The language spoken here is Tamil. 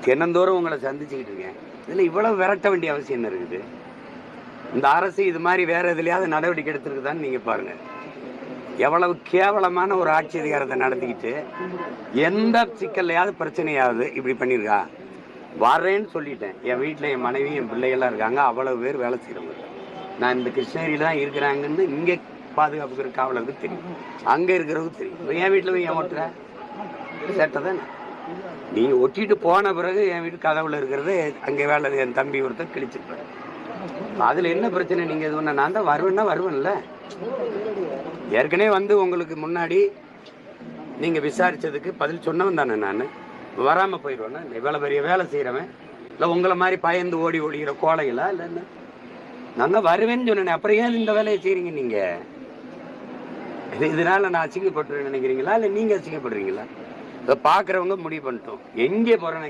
தினந்தோறும் உங்களை சந்திச்சுக்கிட்டு இருக்கேன். இதில் இவ்வளவு விரட்ட வேண்டிய அவசியம் என்ன இருக்குது? இந்த அரசு இது மாதிரி வேற எதுலையாவது நடவடிக்கை எடுத்துருக்குதான்னு நீங்கள் பாருங்கள். எவ்வளவு கேவலமான ஒரு ஆட்சி அதிகாரத்தை நடத்திக்கிட்டு எந்த சிக்கல்லையாவது பிரச்சனையாவது இப்படி பண்ணியிருக்கா? வரேன்னு சொல்லிட்டேன். என் வீட்டில் என் மனைவி என் பிள்ளைகள்லாம் இருக்காங்க. அவ்வளவு பேர் வேலை செய்கிறவங்க. நான் இந்த கிருஷ்ணகிரியில் தான் இருக்கிறாங்கன்னு இங்கே பாதுகாப்புக்கு காவலருக்கு தெரியும், அங்கே இருக்கிறவங்க தெரியும். என் வீட்டில் போய் ஏன் ஓட்டுற சேட்டை தானே. நீ ஒட்டிட்டு போன பிறகு என் வீட்டு கதவுல இருக்கிறது அங்கே வேலை என் தம்பி ஒருத்தர் கிழிச்சிருப்பாரு. அதில் என்ன பிரச்சனை? நீங்கள் இது பண்ண நான் தான் வருவேன்னா வருவேன்ல. ஏற்கனவே வந்து உங்களுக்கு முன்னாடி நீங்கள் விசாரித்ததுக்கு பதில் சொன்னவன் தானே. நான் வராமல் போயிடுவேன்னா இவ்வளோ பெரிய வேலை செய்கிறவன் இல்லை உங்களை மாதிரி பயந்து ஓடி ஓடிக்கிற கோழைகளா? இல்லை என்ன நான் தான் வருவேன்னு சொன்னேன். அப்புறம் ஏன் இந்த வேலையை செய்கிறீங்க நீங்கள்? இதனால நான் அசிங்கப்பட்டு நினைக்கிறீங்களா இல்லை நீங்கள் அசிங்கப்படுறீங்களா? இதை பார்க்குறவங்க முடிவு பண்ணிட்டோம். எங்கே போகிறேன்னு